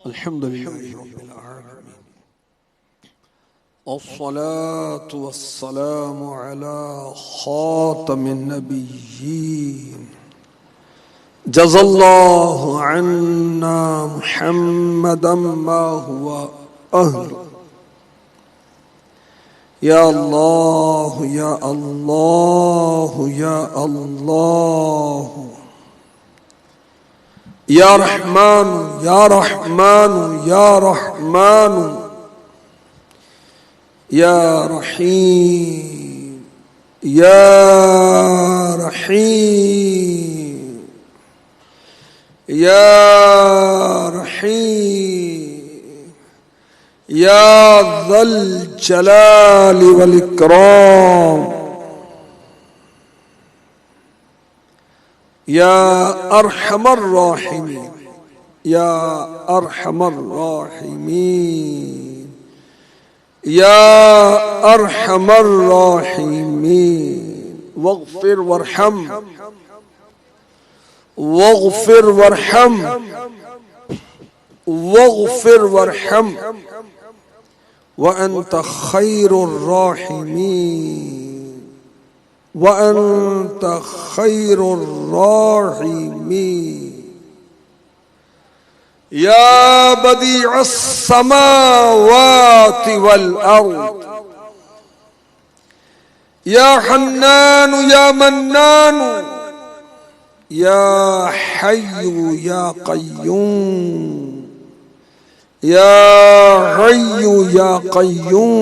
अल्हम्दुलिल्लाहि रब्बिल आलमीन अस्सलातु वस्सलामु अला खातमिन नबिय्यीन जज़ल्लाहु अन्ना मुहम्मदन मा हुवा अहलु। या अल्लाह या अल्लाह या अल्लाह या रहमान या रहमान या रहमान या रहीम या रहीम या रहीम या ज़ल जलाल वल इकराम या अरहमर राहिमीन या अरहमर राहिमीन या अरहमर राहिमीन वग़फ़िर वरहम वग़फ़िर वरहम वग़फ़िर वरहम व अंत खैरुर राहिमीन व अंत खैरुर राहिमीन या बदीअस समावाति वल अर्द या हन्नान या मन्नान या हय्यु या क़य्यूम या हय्यु या क़य्यूम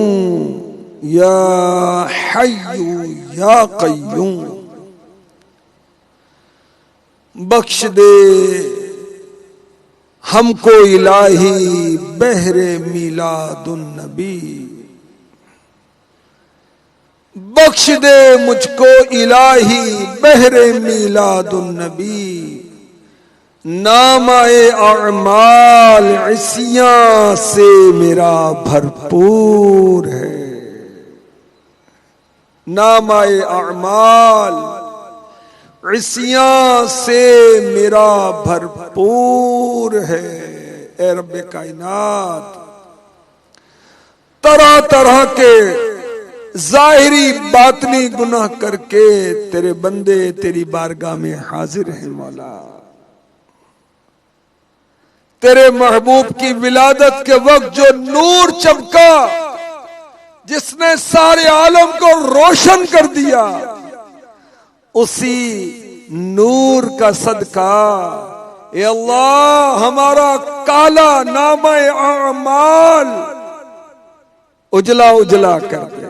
या हय्यु या क़य्यूम बख्श दे हमको इलाही बहरे मिलादुन नबी, बख्श दे मुझको इलाही बहरे मिलादुन नबी। नामाए अमाल इसियां से मेरा भरपूर है, नामाए अमाल इसियां से मेरा भरपूर है। ए रब्बे कायनात, तरह तरह के जाहिरी बातनी गुनाह करके तेरे बंदे तेरी बारगाह में हाजिर हैं मौला। तेरे महबूब की विलादत के वक्त जो नूर चमका, जिसने सारे आलम को रोशन कर दिया, उसी नूर का सदका ए अल्लाह हमारा काला नामे अमाल उजला उजला कर दे।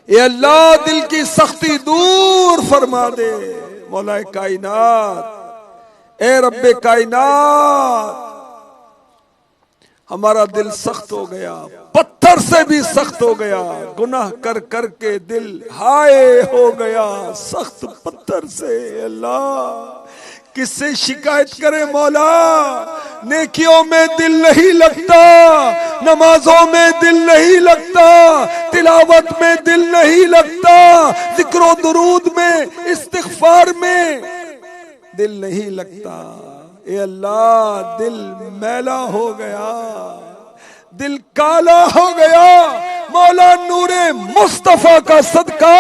ए अल्लाह दिल की सख्ती दूर फरमा दे मौला कायनात। ए रब्बे कायनात, हमारा दिल सख्त हो गया, पत्थर से भी सख्त हो गया, गुनाह कर कर के दिल हाय हो गया सख्त पत्थर से। अल्लाह किससे शिकायत करे मौला, नेकियों में दिल नहीं लगता, नमाजों में दिल नहीं लगता, तिलावत में दिल नहीं लगता, जिक्र दुरूद में इस्तिग़फ़ार में दिल नहीं लगता। ए अल्लाह दिल मैला हो गया, दिल काला हो गया, मौला नूरे मुस्तफा का सदका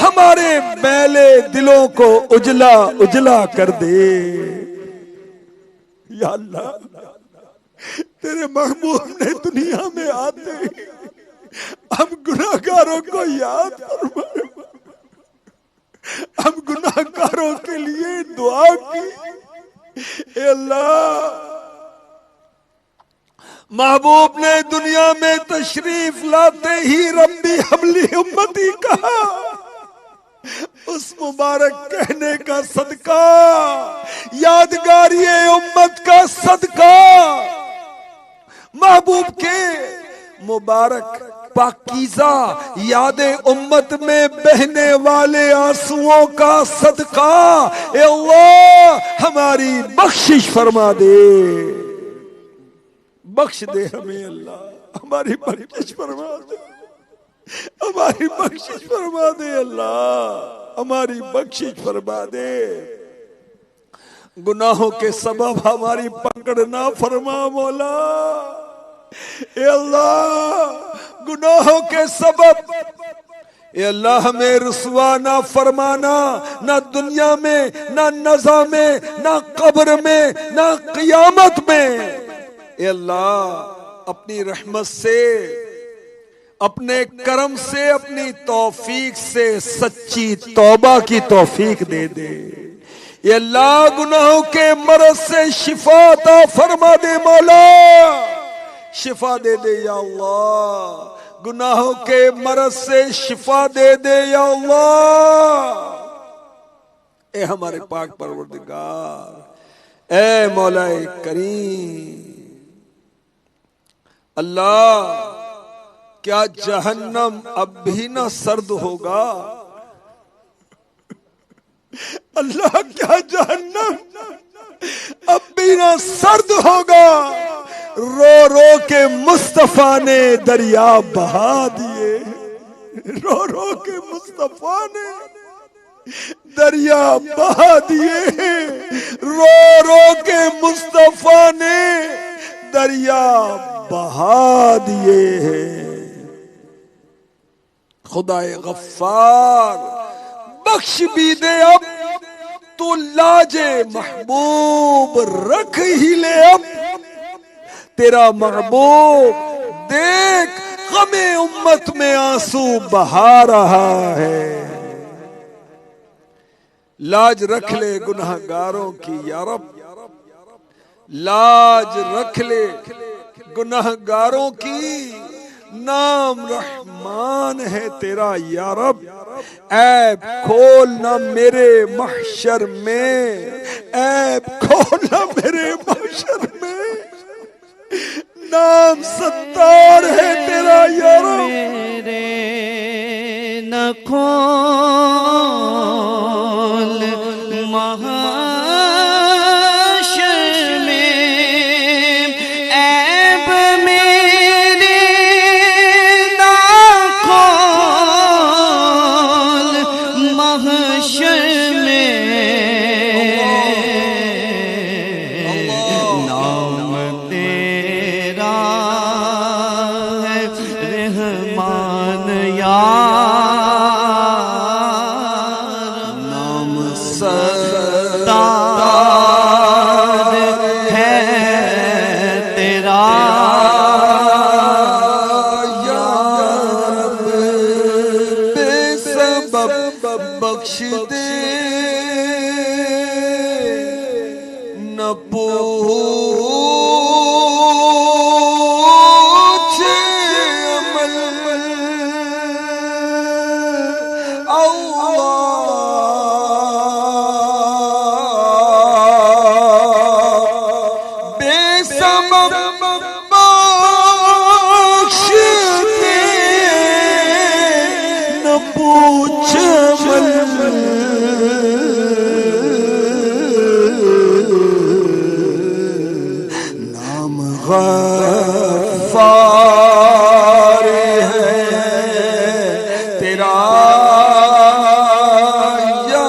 हमारे मैले दिलों को उजला उजला कर दे। या अल्लाह तेरे महबूब ने दुनिया में आते हम गुनाहगारों को याद फरमा, हम गुनाहगारों के लिए दुआ की। ए अल्लाह महबूब ने दुनिया में तशरीफ लाते ही रब्बी हबली उम्मती कहा, उस मुबारक कहने का सदका, यादगारी उम्मत का सदका, महबूब के मुबारक पाकीज़ा यादे उम्मत में बहने वाले आंसुओं का सदका ए अल्लाह हमारी बख्शिश फरमा दे, बख्श दे हमें अल्लाह, हमारी बख्शिश फरमा दे, हमारी बख्शिश फरमा दे अल्लाह, हमारी बख्शिश फरमा दे। गुनाहों के सबब हमारी पकड़ ना फरमा मौला। ए अल्लाह गुनाहों के सबब ए अल्लाह हमें रुसवा ना फरमाना, ना दुनिया में, ना नज़ा में, ना कब्र में, ना क़ियामत में। ए अल्लाह अपनी रहमत से, अपने करम से, अपनी तौफीक से सच्ची तौबा की तौफीक दे दे। ये अल्लाह गुनाहों के मरज से शिफा अता फरमा दे मौला, शिफा दे दे या अल्लाह। गुनाहों के मरज से शिफा दे दे या अल्लाह। ए हमारे पाक परवरदिगार, ए मौलाए करीम अल्लाह, क्या जहन्नम अब भी ना सर्द होगा? अल्लाह क्या जहन्नम अब भी ना सर्द होगा? रो रो के मुस्तफा ने दरिया बहा दिए, रो रो के मुस्तफा ने दरिया बहा दिए, रो रो के मुस्तफा ने दरिया बहा दिए हैं। खुदाए गफ्फार बख्श भी दे अब, तू लाजे महबूब रख ही ले अब। तेरा महबूब देख गमे उम्मत में आंसू बहा रहा है। लाज रख ले गुनाहगारों की या रब, लाज रख ले गुनाहगारों की। नाम रहमान है तेरा या रब, ऐब खोल ना मेरे महशर में, ऐब खोल ना मेरे महशर में। नाम सत्तार है तेरा या रब, मेरे न खोल बख्श दे न पूछ अमल अल्लाह बेसबब बख्श दे न पूछ नाम गफ्फार है तेरा या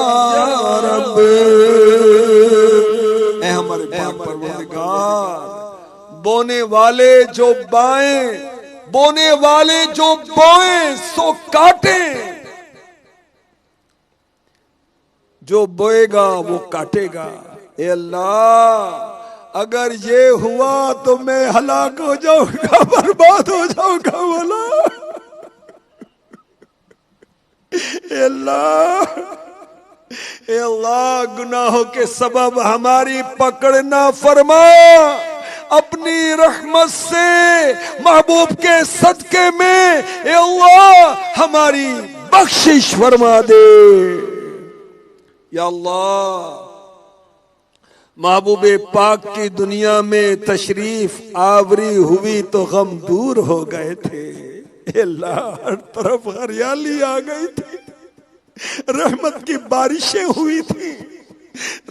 रब। ऐ हमारे पाक परवरदिगार, बोने वाले जो बाएं, बोने वाले जो बोएं सो काटे, जो बोएगा वो काटेगा। ए अल्लाह अगर ये हुआ तो मैं हलाक हो जाऊंगा, बर्बाद हो जाऊंगा बोला। ए अल्लाह गुनाहों के सबब हमारी पकड़ ना फरमा, अपनी रहमत से महबूब के सदके में ए अल्लाह हमारी बख्शिश फरमा दे। या अल्लाह महबूबे पाक की दुनिया में तशरीफ आवरी हुई तो गम दूर हो गए थे। अल्लाह हर तरफ हरियाली आ गई थी, रहमत की बारिशें हुई थी।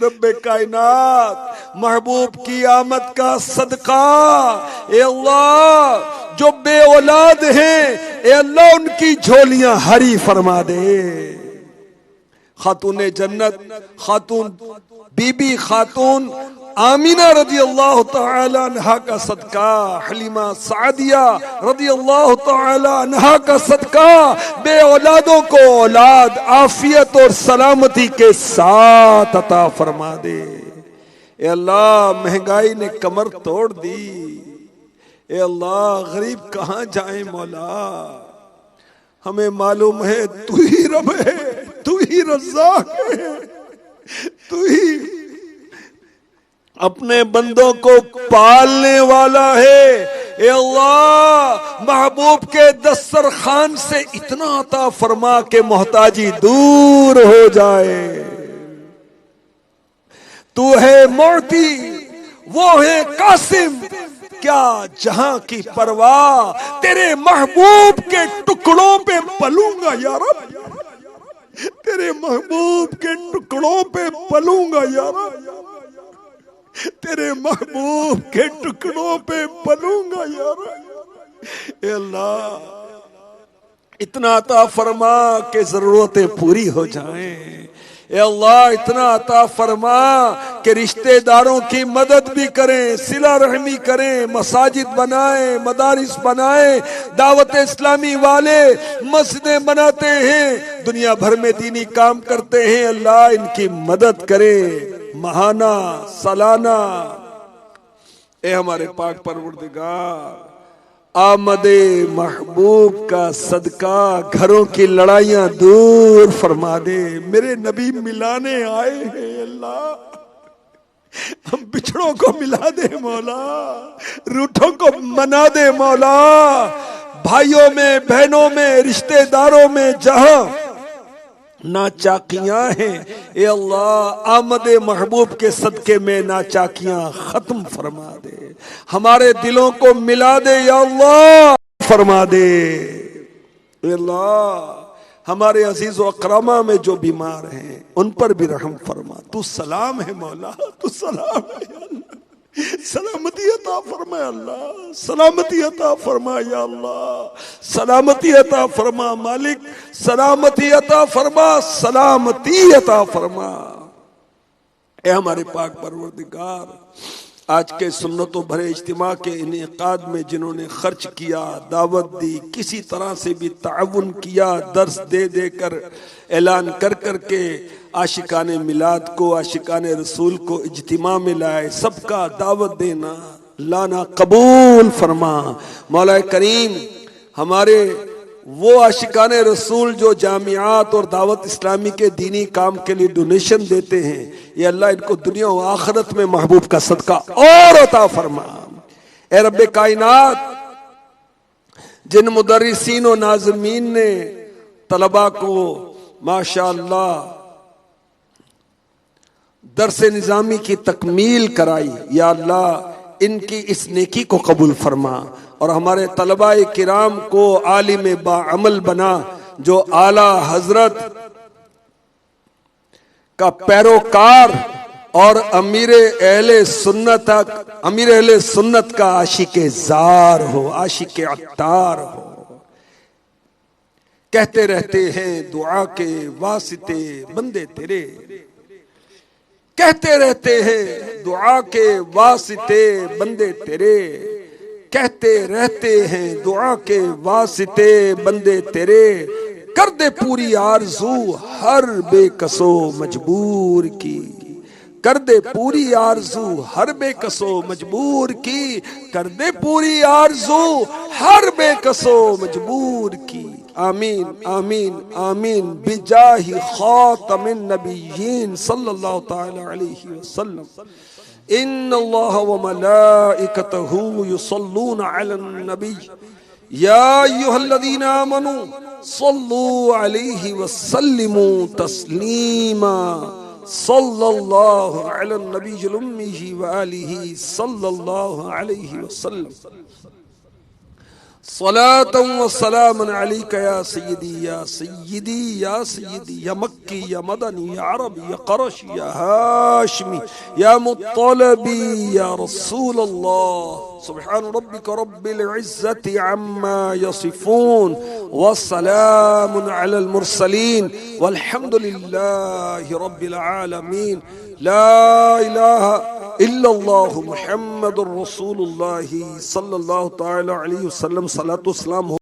रब्बे कायनात महबूब की आमद का सदका ए अल्लाह जो बे औलाद हैं ए अल्लाह उनकी झोलियां हरी फरमा दे। खातून जन्नत, खातून बीबी खातून आमीना रदी अल्लाह तआला अन्हा का सदका, हलीमा सादिया रदी अल्लाह तआला अन्हा का सदका बे औलादों को औलाद आफियत और सलामती के साथ अता फरमा दे। ए अल्लाह, महंगाई ने कमर तोड़ दी। ए अल्लाह, गरीब कहाँ जाए मौला, हमें मालूम है तू ही रब है, तू ही रज़्ज़ाक़ है, तू ही अपने बंदों को पालने वाला है। ए अल्लाह, महबूब के दस्तरखान से इतना अता फरमा के मोहताजी दूर हो जाए। तू है मोती, वो है कासिम, क्या जहां की परवाह, तेरे महबूब के टुकड़ों पे पलूंगा या रब, तेरे महबूब के टुकड़ों पे पलूंगा या रब, तेरे महबूब के टुकड़ों पे पलूंगा यार। ए अल्लाह, इतना अता फरमा के जरूरतें पूरी हो जाएं। ए अल्लाह, इतना अता फरमा के रिश्तेदारों की मदद भी करें, सिला रहमी करें, मसाजिद बनाएं, मदारिस बनाएं, दावत इस्लामी वाले मस्जिदें बनाते हैं, दुनिया भर में दीनी काम करते हैं। अल्लाह, इनकी मदद करे महाना सालाना। ए हमारे पाक परवरदिगार, आमदे महबूब का सदका घरों की लड़ाइयां दूर फरमा दे। मेरे नबी मिलाने आए हैं अल्लाह, हम बिछड़ों को मिला दे मौला, रूठों को मना दे मौला, भाइयों में बहनों में रिश्तेदारों में जहां नाचाकियां हैं, ए अल्लाह, आमदे महबूब के सदके में नाचाकियां खत्म फरमा दे, हमारे दिलों को मिला दे या अल्लाह, फरमा दे। ए अल्लाह, हमारे अजीज व अकरामा में जो बीमार हैं उन पर भी रहम फरमा। तू सलाम है मौला, तू सलाम है, सलामती अता फरमा अल्लाह, सलामती अता फरमा या अल्लाह, सलामती अता फरमा मालिक, सलामती अता फरमा, सलामती अता फरमा। ए हमारे पाक परवरदिगार, आज के सुन्नतों भरे इज्तिमा के इनेकाद में जिन्होंने खर्च किया, दावत दी, किसी तरह से भी ताउन किया, दर्स दे दे कर ऐलान कर कर के आशिकाने मिलाद को, आशिकाने रसूल को इज्तिमा में लाए, सबका दावत देना लाना कबूल फरमा। मौला करीम, हमारे वो आशिकाने रसूल जो जामियात और दावत इस्लामी के दीनी काम के लिए डोनेशन देते हैं, ये अल्लाह इनको दुनिया और आखिरत में महबूब का सदका और अता फरमा। ए रब्बे कायनात, जिन मुदर्रिसीन और नाज़मीन ने तलबा को माशाअल्लाह दरसे निज़ामी की तकमील कराई, या अल्लाह इनकी इस नेकी को कबूल फरमा, और हमारे तलबाए किराम को आलिम बाअमल बना, जो आला हजरत का पैरोकार और अमीर अहले सुन्नत का आशिके जार हो, आशिके अत्तार हो। कहते रहते हैं दुआ के वास्ते बंदे तेरे, कहते रहते हैं दुआ के वास्ते बंदे तेरे, कहते रहते हैं दुआ के वास्ते बंदे तेरे, कर दे पूरी आरज़ू हर बेकसो मजबूर की, कर दे पूरी आरज़ू हर बेकसो मजबूर की, कर दे पूरी आरज़ू हर बेकसो मजबूर की। आमीन आमीन आमीन बिजाहि खातमिन नबिय्यीन सल्लल्लाहु तआला अलैहि वसल्लम। इन्नल्लाह व मलाइकतहू युसल्लूना अलन नबी या अय्युहल्लज़ीना आमनू सल्लू अलैहि वसल्लिमू तस्लीमा सल्लल्लाहु अलन नबिय्यिल उम्मी व आलिहि सल्लल्लाहु अलैहि वसल्लम। सलातम व सलामन अलैका या सय्यदी या सय्यदी या सय्यदी, या मक्की या मदनी या अरबी या क़ुरैशी या हाशिमी या मुत्तलबी या रसूल अल्लाह सुब्हान रब्बिका रब्बिल इज्जति अम्मा यसिफून वस्सलामुन अलल मुरसलीन वल्हम्दुलिल्लाहि रब्बिल आलमीन। ला इलाहा इल्लल्लाहु मुहम्मदुर रसूलुल्लाह सल्लल्लाहु तआला अलैहि वसल्लम। सलातो सलाम